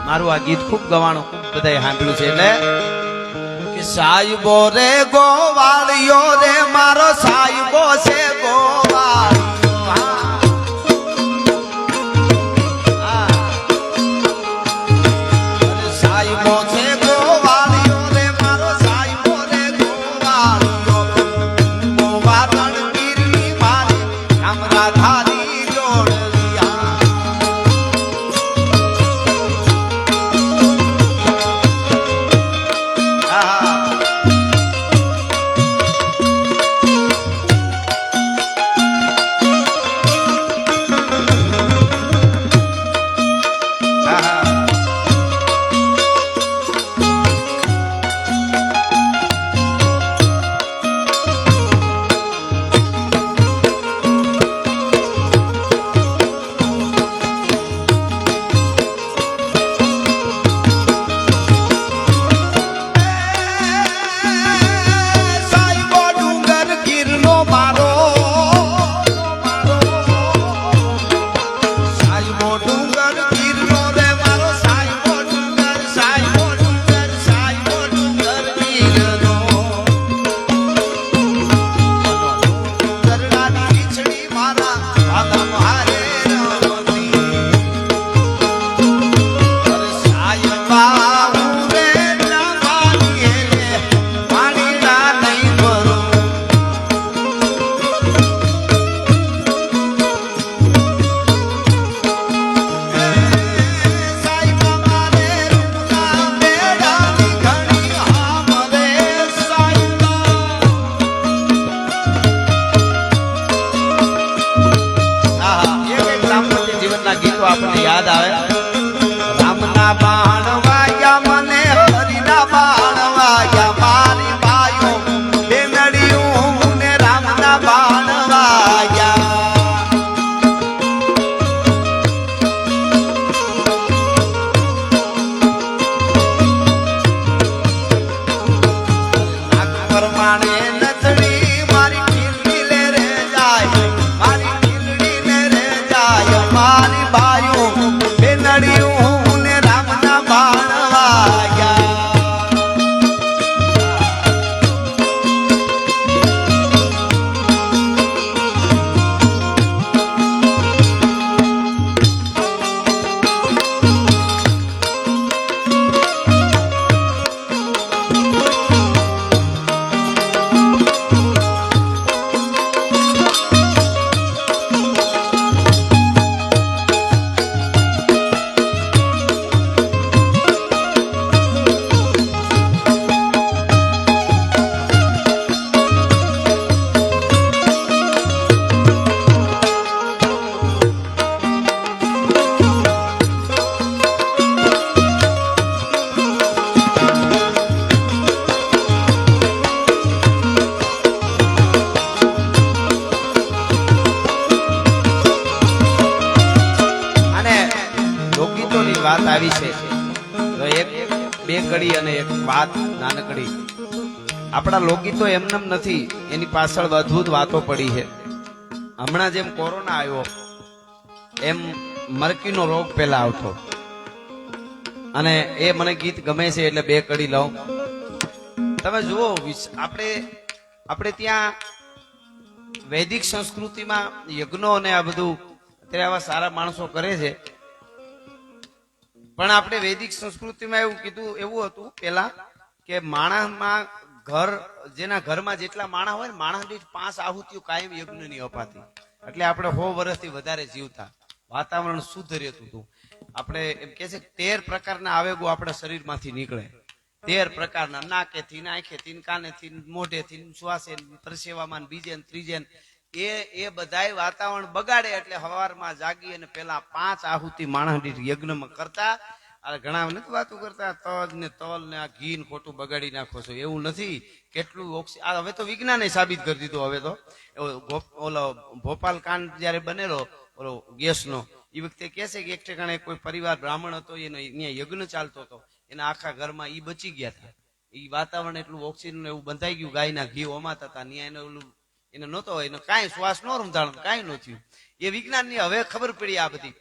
મારું આ ગીત ખૂબ ગવાણું, ખૂબ બધાએ સાંભળ્યું છે. એટલે કે સાહેબો રે ગોવાળિયો રે મારો સાહેબો છે ગોવાળિયો. સાહેબો છે ગોવાળિયો રે મારો સાહેબો રે ગોવાળિયો. ગોવારણ ગીરની મારી રામ રાધાની જોડલિયા. આપણને યાદ આવે. રામના બાણ વાગ્યા મને હરિના બાણ વાગ્યા મારી બાયો બેનડિયું ને રામના બાણ વાગ્યા. પરમાણે નથડી મારી ખીલડી લે રે જાય મારી ખીલડી લે રે જાય મારી બેનડિયું ને રામના બાણ વાગ્યા. વાત આવી છે તો એક બે કડી અને એક વાત નાનકડી. આપણા લોકગીતો એમનેમ નથી, એની પાછળ અદ્ભુત વાતો પડી છે. હમણાં જેમ કોરોના આવ્યો એમ મરકીનો રોગ પહેલા આવતો, અને એ મને ગીત ગમે છે એટલે બે કડી લઉં. તમે જુઓ, આપણે ત્યાં વૈદિક સંસ્કૃતિમાં યજ્ઞો અને આ બધું અત્યારે આવા સારા માણસો કરે છે, પણ આપણે વૈદિક સંસ્કૃતિમાં એવું કીધું, એવું હતું પેલા કે માણસમાં ઘર, જેના ઘરમાં જેટલા માણસ હોય ને, માણસ દીઠ 5 આહુતિઓ કાયમ યજ્ઞની અપાતી. એટલે આપણે 100 વર્ષથી વધારે જીવતા, વાતાવરણ શુદ્ધ રહેતું હતું. આપણે એમ કે છે 13 પ્રકારના આવેગો આપણા શરીરમાંથી નીકળે. 13 પ્રકારના, નાકેથી, આંખેથી, કાનેથી, મોઢેથી, શ્વાસે, પરસેવામાં, બીજે ત્રીજે. એ બધાય વાતાવરણ બગાડે. એટલે સવારમાં જાગી અને પેલા 5 આહુતિ માણસ દીઠ યજ્ઞમાં કરતા. ઘણા નથી વાતો કરતા તજ ને તલ ને આ ઘી ને ખોટું બગાડી નાખો છો, એવું નથી. કેટલું હવે તો વિજ્ઞાને સાબિત કરી દીધું. હવે તો ઓલો ભોપાલ કાંડ જયારે બનેલો ઓલો ગેસનો, એ વખતે કે છે કે એક ઠેકાણે કોઈ પરિવાર બ્રાહ્મણ હતો, એનો અહીંયા યજ્ઞ ચાલતો હતો, એના આખા ઘરમાં ઈ બચી ગયા હતા. એ વાતાવરણ એટલું ઓક્સિજન એવું બંધાઈ ગયું, ગાયના ઘી ઓમાતા હતા, એને ઓલું એને નહોતો, એને કાંઈ શ્વાસ ન રૂંધાણો, કાંઈ ન થયું. એ વિજ્ઞાનની હવે ખબર પડી આ બધી.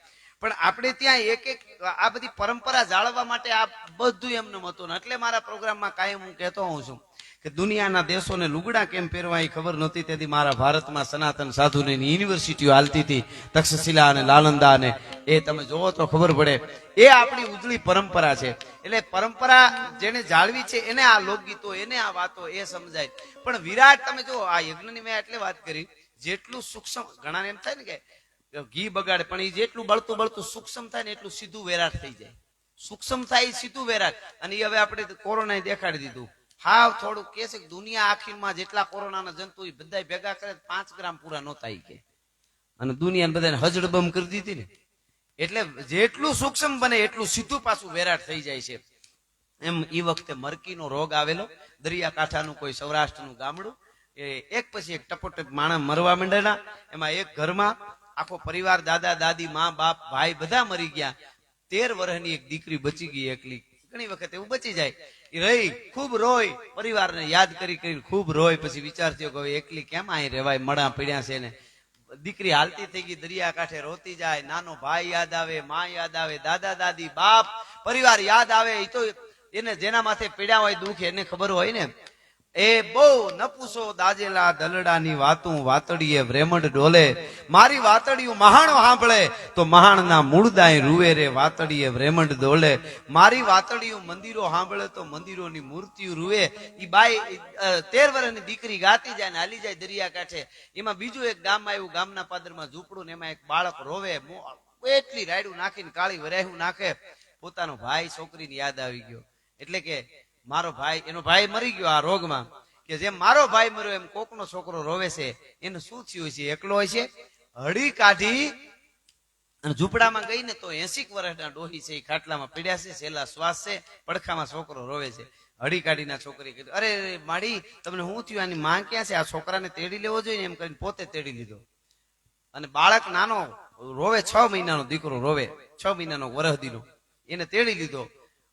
પણ આપણે ત્યાં એક એક આ બધી પરંપરા જાળવવા માટે આ બધું એમને હતું. એટલે મારા પ્રોગ્રામમાં કાયમ હું કહેતો હોઉં છું કે દુનિયાના દેશોને લુગડા કેમ પહેરવા એ ખબર નહોતી, તેથી મારા ભારતમાં સનાતન સાધુની યુનિવર્સિટીઓ હાલતી હતી, તક્ષશિલા અને નાલંદા અને એ તમે જોવો તો ખબર પડે. એ આપણી ઉજળી પરંપરા છે. એટલે પરંપરા જેને જાળવી છે એને આ લોકગીતો, એને આ વાતો એ સમજાય. પણ વિરાટ તમે જો આ યજ્ઞની મેં એટલે વાત કરી, જેટલું સૂક્ષ્મ, ઘણાને એમ થાય ને કે ઘી બગાડે, પણ એ જેટલું બળતું બળતું સૂક્ષ્મ થાય ને એટલું સીધું વેરાટ થઈ જાય. સૂક્ષ્મ થાય સીધું વેરાટ. અને એ હવે આપણે કોરોના દેખાડી દીધું. હાવ થોડું કે છે કે દુનિયા આખીમાં જેટલા કોરોનાના જંતુ બધા ભેગા કરે 5 ગ્રામ પૂરા નહોતા કે, અને દુનિયાને બધાને હજડબમ કરી દીધી ને. એટલે જેટલું સૂક્ષ્મ બને એટલું સીધું પાછું વેરાટ થઈ જાય છે. એમ એ વખતે મરકીનો રોગ આવેલો. દરિયાકાંઠાનું કોઈ સૌરાષ્ટ્રનું ગામડું, એ એક પછી એક ટપોટપ માણસ મરવા માંડેલા. એમાં એક ઘરમાં આખો પરિવાર, દાદા દાદી, મા બાપ, ભાઈ બધા મરી ગયા. 13 વર્ષની એક દીકરી બચી ગઈ એકલી. ઘણી વખત એવું બચી જાય. એ રહી ખૂબ રોય, પરિવારને યાદ કરી ખૂબ રોય. પછી વિચાર થયો કે હવે એકલી કેમ અહીં રહેવાય, મડા પડ્યા છે ને. દીકરી હાલતી થઈ ગઈ, દરિયા કાંઠે રોતી જાય. નાનો ભાઈ યાદ આવે, માં યાદ આવે, દાદા દાદી, બાપ, પરિવાર યાદ આવે. એ તો એને જેના માથે પીડ્યા હોય દુઃખ એને ખબર હોય ને. એ બહુ ન પૂછો દાજેલા દલડાની વાતું, વાતડીએ વ્રેમંડ ડોલે. મારી વાતડિયું મહાણો સાંભળે તો મહાણના મૂળદાય રૂવે રે, વાતડીએ વ્રેમંડ ડોલે. મારી વાતડિયું મંદિરો સાંભળે તો મંદિરોની મૂર્તિઓ રૂવે. ઈ બાઈ 13 વર્ષની દીકરી ગાતી જાય ને હાલી જાય દરિયા કાંઠે. એમાં બીજું એક ગામ આવ્યું, ગામના પાદરમાં ઝૂંપડું ને એમાં એક બાળક રોવે. એટલી રાયડું નાખીને કાળી વરાયું નાખે. પોતાનો ભાઈ છોકરીને યાદ આવી ગયો. એટલે કે મારો ભાઈ, એનો ભાઈ મરી ગયો આ રોગમાં, કે જેમ મારો ભાઈ મર્યો એમ કોકનો છોકરો રોવે છે. એનું શું થયું છે? એકલો હોય છે. હળી કાઢી અને ઝૂંપડામાં ગઈ ને તો 80 વર્ષના ડોહી છે, એ ખાટલામાં પીડ્યા છે, છેલ્લા શ્વાસ છે, પડખામાં છોકરો રોવે છે. હળી કાઢીના છોકરી કીધું, અરે માડી તમને શું થયું? આની માં ક્યાં છે? આ છોકરાને તેડી લેવો જોઈએ ને એમ કરીને પોતે તેડી લીધો. અને બાળક નાનો રોવે, 6 મહિનાનો દીકરો રોવે, 6 મહિનાનો વરહદીનો, એને તેડી લીધો.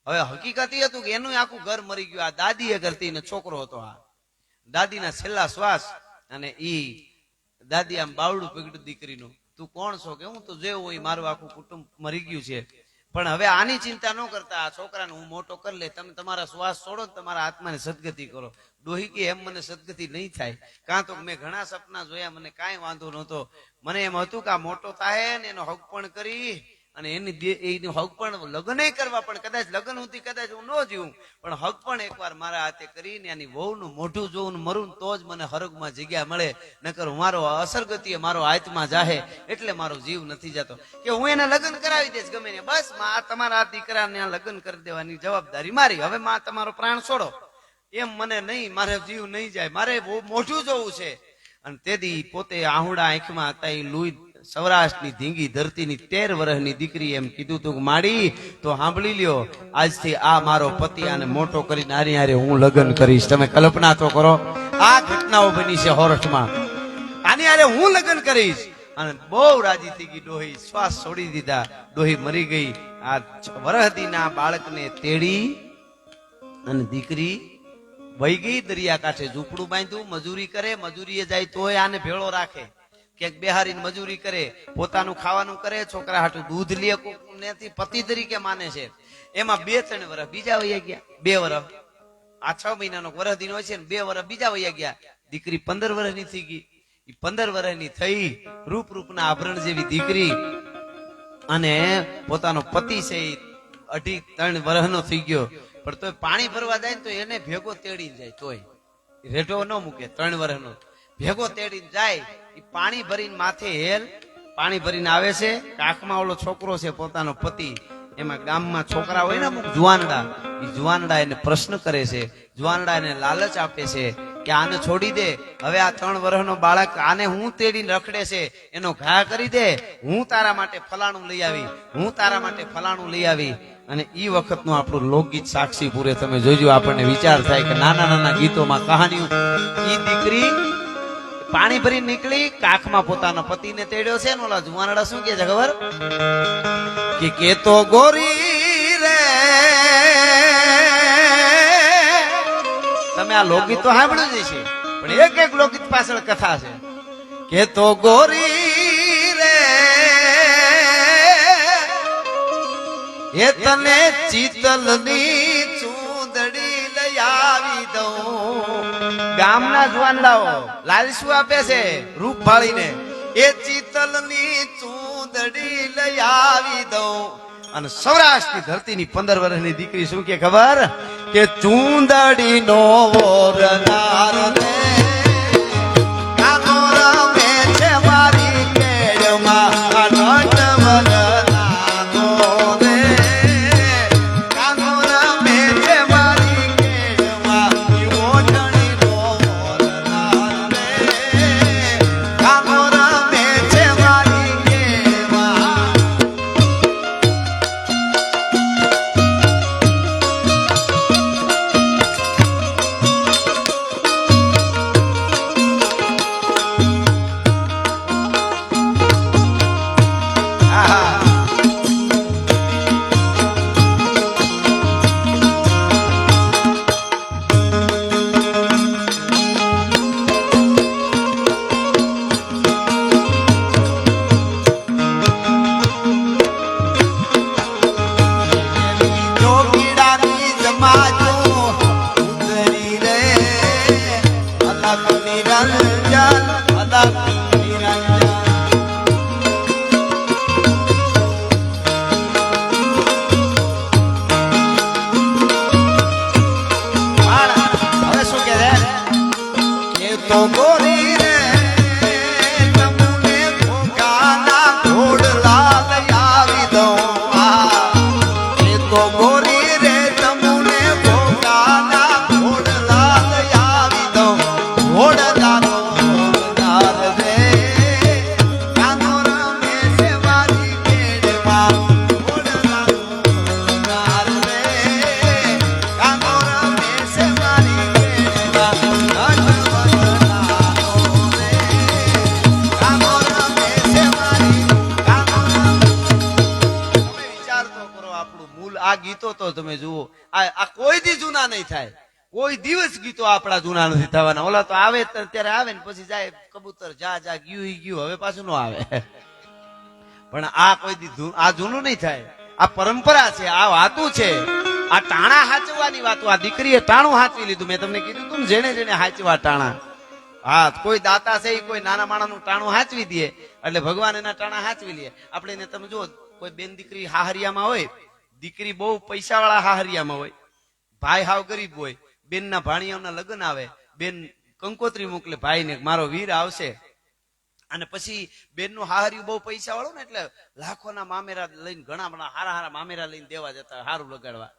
હવે હકીકત એ હતું કે એનું આખું ઘર મરી ગયું. આ દાદી એ કરતી ને છોકરો હતો. આ દાદીના છેલ્લા શ્વાસ. અને ઈ દાદી આમ બાવડું પકડ્યું દીકરીનું, તું કોણ છો? કે હું તો જેવું હોય મારું આખું કુટુંબ મરી ગયું છે, પણ હવે આની ચિંતા ન કરતા, આ છોકરાને હું મોટો કરી લે. તમે તમારા શ્વાસ છોડો, તમારા આત્માને સદગતિ કરો. ડોહી કે એમ મને સદગતિ નહીં થાય. કાં તો મેં ઘણા સપના જોયા, મને કાંઈ વાંધો નહોતો. મને એમ હતું કે આ મોટો થાય ને એનો હક પણ કરી અને એની હક પણ લગ્ન કરવા, પણ કદાચ લગ્ન સુધી કદાચ હું ન જીવું, પણ હક પણ એકવાર મારા હાથે કરીને એની વહુનું મોઢું જોવું મરું તો જ મને હરગમાં જગ્યા મળે. નકર મારો અસરગતિએ મારો આત્મા જાહે, એટલે મારો જીવ નથી જતો. કે હું એને લગ્ન કરાવી દઈશ ગમે ને, બસ માં તમારા આ દીકરાને લગ્ન કરી દેવાની જવાબદારી મારી. હવે માં તમારો પ્રાણ છોડો એમ મને નહીં, મારે જીવ નહીં જાય, મારે મોઢું જોવું છે. અને તેથી પોતે આહુડા આંખમાં હતા. એ લુઈ સૌરાષ્ટ્રની ધીંગી ધરતીની 13 વર્ષની દીકરી એમ કીધું તું માડી તો સાંભળી લ્યો, આજથી આ મારો પતિ, આને મોટો કરીને આરી હારે હું લગ્ન કરીશ. તમે કલ્પના તો કરો, આ ઘટનાઓ બની છે હોરઠમાં. આની હારે હું લગ્ન કરીશ. અને બહુ રાજી થઈ ગઈ ડોહી, શ્વાસ છોડી દીધા, ડોહી મરી ગઈ. આ વરહદીના બાળકને તેડી અને દીકરી વહી ગઈ દરિયા કાંઠે. ઝૂંપડું બાંધ્યું, મજૂરી કરે, મજૂરીએ જાય તોય આને ભેળો રાખે. ક્યાંક બેહારીને મજૂરી કરે, પોતાનું ખાવાનું કરે, છોકરા હાટું દૂધ લે, કોકનેથી પતિ તરીકે માને છે. એમાં 2-3 વર્ષ બીજા વયા ગયા. 2 વર્ષ આ 6 મહિનાનો વરહદીનો હોય છે ને, 2 વર્ષ બીજા વયા ગયા. દીકરી 15 વર્ષની થઈ ગઈ. 15 વર્ષની થઈ, રૂપના આભરણ જેવી દીકરી, અને પોતાનો પતિ છે 2.5-3 વર્ષનો થઈ ગયો. પણ તોય પાણી ભરવા જાય ને તો એને ભેગો તેડીને જાય, તોય રેઢો ન મૂકે. 3 વર્ષનો ભેગો તેડીને જાય. એ પાણી ભરીને માથે હેલ પાણી ભરીને આવે છે. કાખમાં ઓલો છોકરો છે પોતાનો પતિ. એમાં ગામમાં છોકરા હોય ને અમુક જુવાનડા, એ જુવાનડા એને પ્રશ્ન કરે છે, જુવાનડા એને લાલચ આપે છે કે આને છોડી દે. હવે આ 3 વર્ષનો બાળક, આને હું તેડીને રખડે છે, એનો ઘા કરી દે. હું તારા માટે ફલાણું લઈ આવી, હું તારા માટે ફલાણું લઈ આવી. અને ઈ વખતનું આપણું લોકગીત સાક્ષી પૂરે તમે જોજો. આપણને વિચાર થાય કે નાના નાના ગીતોમાં કહાનીઓ. ઈ દીકરી પાણી ભરી નીકળી, કાખમાં પોતાના પતિને તેડ્યો છે. ઓલા જુવાનડા શું કે છે ખબર? કે તો ગોરી રે. તમે આ લોકગીત તો સાંભળ્યું જ છે, પણ એક લોકગીત પાછળ કથા છે. કે તો ગોરી રે હે તને ચિતલની ચૂંદડી લઈ આવી દઉં. ગામના જુવાનડાઓ લાલસુ આપે છે રૂપ ભાળીને. એ ચિતલની ચૂંદડી લઈ આવી દઉં. અને સૌરાષ્ટ્રની ધરતીની 15 વર્ષની દીકરી શું કે ખબર? કે ચૂંદડી નો વરનાર રે કાનો રમે છે મારી કેળમાં નટવર નાનો રે કાનો રમે છે મારી કેળમાં ઓઢણી નો વરનાર રે કાનો રમે છે મારી કેળમાં. આ ગીતો તો તમે જુઓ, આ કોઈ દી જૂના નહીં થાય. કોઈ દિવસ ગીતો આપણા જૂના નથી થવાના. ઓલા તો આવે ત્યારે આવે ને પછી જાય કબૂતર જા જા ગયું ઈ ગયું, હવે પાછું નો આવે. પણ આ કોઈ દી આ જૂનું નહીં થાય. આ પરંપરા છે, આ વાતું છે, આ ટાણા હાચવવાની વાતો. આ દીકરીએ ટાણું હાચવી લીધું. મેં તમને કીધું તું જેને જેને હાચવા ટાણા. હા, કોઈ દાતા છે કોઈ નાના માણાનું ટાણું હાચવી દે એટલે ભગવાન એના ટાણા હાચવી લે. આપણે તમે જુઓ, કોઈ બેન દીકરી હાહરિયામાં હોય, દીકરી બહુ પૈસા વાળા હાહરિયામાં હોય, ભાઈ હાવ ગરીબ હોય, બેન ના ભાણિયાના લગ્ન આવે, બેન કંકોત્રી મોકલે ભાઈ ને મારો વીર આવશે. અને પછી બેન નું હાહરિયું બહુ પૈસા વાળું ને એટલે લાખોના મામેરા લઈને ઘણા બધા હારા હારા મામેરા લઈને દેવા જતા હોય હારું લગાડવા.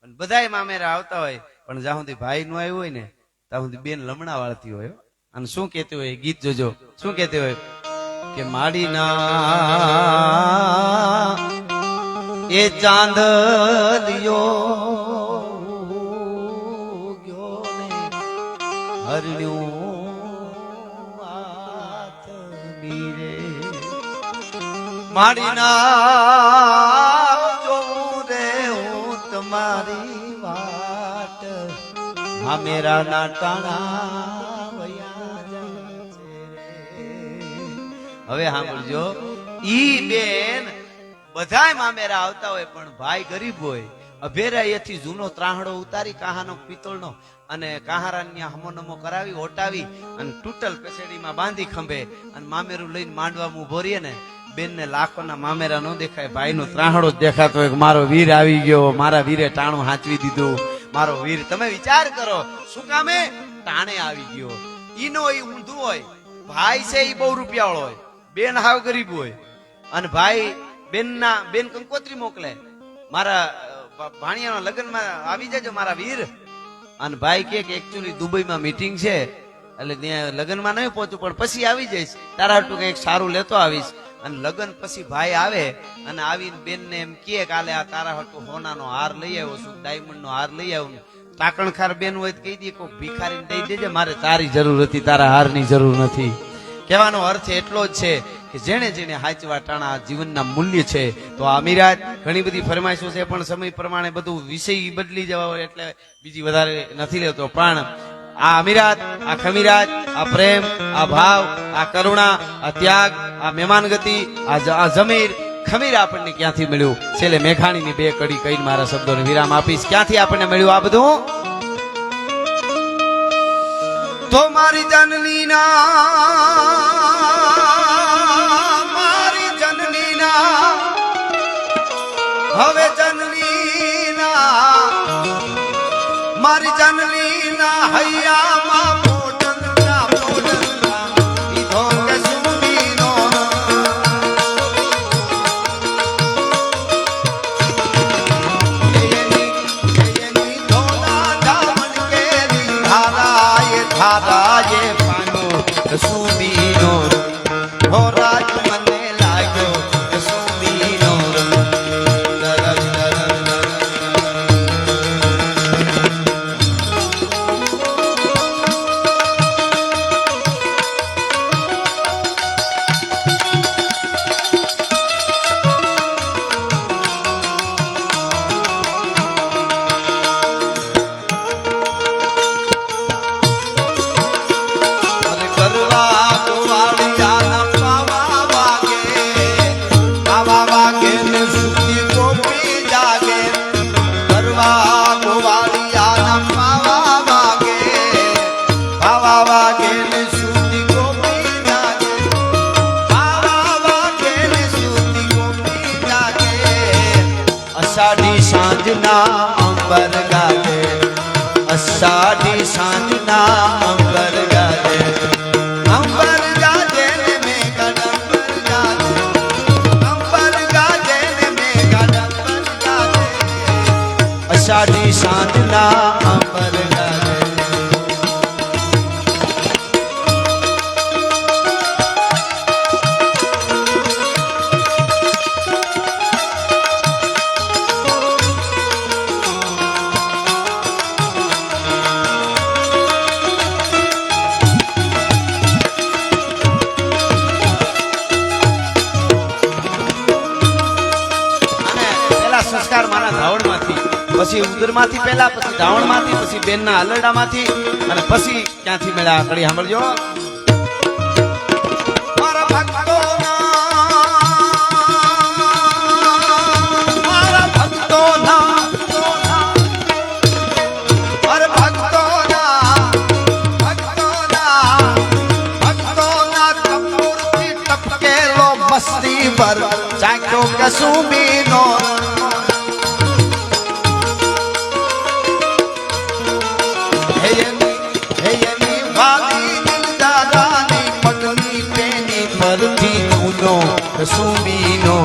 અને બધાય મામેરા આવતા હોય, પણ જ્યાં સુધી ભાઈ નું આવ્યું હોય ને ત્યાં સુધી બેન લમણા વાળતી હોય. અને શું કેતી હોય ગીત જોજો, શું કેતી હોય કે માડીના એ ચાંદલિયો ગયો ને હરણ્યું હાથ મીરે માડીના જોઉં રે હું તમારી વાટ મામેરા ના ટાણા. હવે સાંભળજો, ઈ બેન બધાય મામેરા આવતા હોય પણ ભાઈ ગરીબ હોય, અભેરાયેથી જૂનો ત્રાહડો ઉતારી કાહાનો પિત્તળનો અને કાહારાની હમોનમો કરાવી ઓટાવી અને તૂટલ પેસેડીમાં બાંધી ખંભે અને મામેરું લઈને માંડવામાં ઉભો રહીએ ને, બેન ને લાખોના મામેરા નો દેખાય, ભાઈ નો ત્રાહડો જ દેખાતો હોય કે મારો વીર આવી ગયો, મારા વીરે ટાણું હાંચવી દીધું, મારો વીર. તમે વિચાર કરો શું કામે ટાણે આવી ગયો. ઈનો ઈ ઊંધું હોય, ભાઈ છે ઈ બહુ રૂપિયા વાળો હોય, બેન હાવ ગરીબ હોય. અને ભાઈ બેન કંકોત્રી મોકલે, મારા ભાણિયાના લગ્નમાં આવી જજો મારા વીર. અને ભાઈ કે એકચ્યુઅલી દુબઈમાં મીટિંગ છે એટલે ત્યાં લગ્નમાં નહીં પહોંચું પણ પછી આવી જઈશ, તારા હાટુ કઈક સારું લેતો આવીશ. અને લગ્ન પછી ભાઈ આવે અને આવીને બેન ને એમ કે કાલે આ તારા હાટુ હોનાનો હાર લઈ આવ્યો છું, ડાયમંડ નો હાર લઈ આવ્યો. તાકણખાર બેન હોય તો કહી દે કોઈ ભિખારીને દઈ દેજે, મારે તારી જરૂર હતી, તારા હારની જરૂર નથી. કહેવાનો અર્થ એટલો જ છે કે જેને જેને હાચવા ટાણા જીવનના મૂલ્ય છે. તો આ અમીરાત ઘણી બધી ફરમાઈશો છે પણ સમય પ્રમાણે બધું વિષય બદલી જવા હોય એટલે બીજી વધારે નથી લેતો. પણ આ અમીરાત, આ ખમીરાત, આ પ્રેમ, આ ભાવ, આ કરુણા, આ ત્યાગ, આ મહેમાનગતિ, આ જમીર ખમીર આપણને ક્યાંથી મળ્યું? છેલ્લે મેઘાણીની બે કડી કહીને મારા શબ્દોને વિરામ આપીશ. ક્યાંથી આપણને મળ્યું આ બધું? તો મારી જનની ના હવે જનની મારી જનની ના હૈયામાં મોડલના ઈધો કે સુમીનો એની ધોલા જામન કે ધારાએ પાનો સુમીનો હો રાજ મને લાગ્યો સુમીનો અષાઢી સાંજના અંબર ગાજે અષાઢી સાંજના અંબર ગાજે અંબર ગાજે ને મેઘા ડંબર ગાજે અંબર ગાજે ને મેઘા ડંબર ગાજે અષાઢી સાંજના અંબર ગાજે સંસ્કાર મારા ધાવણમાંથી, પછી ઉદરમાંથી પહેલા, પછી ધાવણમાંથી, પછી બેનના હલરડામાંથી અને પછી ક્યાંથી મળ્યા કડી સાંભળજો. મારા ભક્તોના કપૂરથી ટપકેલો મસ્તી પર ચાખ્યો કસુમીનો કસુમીનો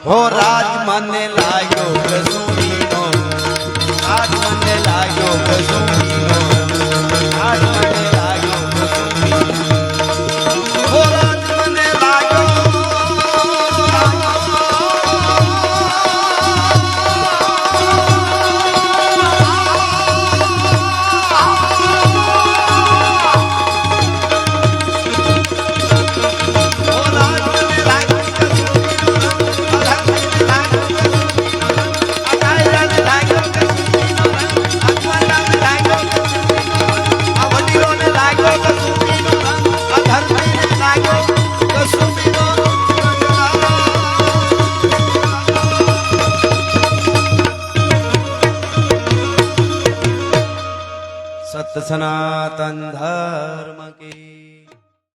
હો રાજ મને લાગ્યો કસુમીનો રાજ મને લાગ્યો કસુમીનો રાજ મને લાગ્યો કસુમીનો હો રાજ મને લાગ્યો सनातन धर्म की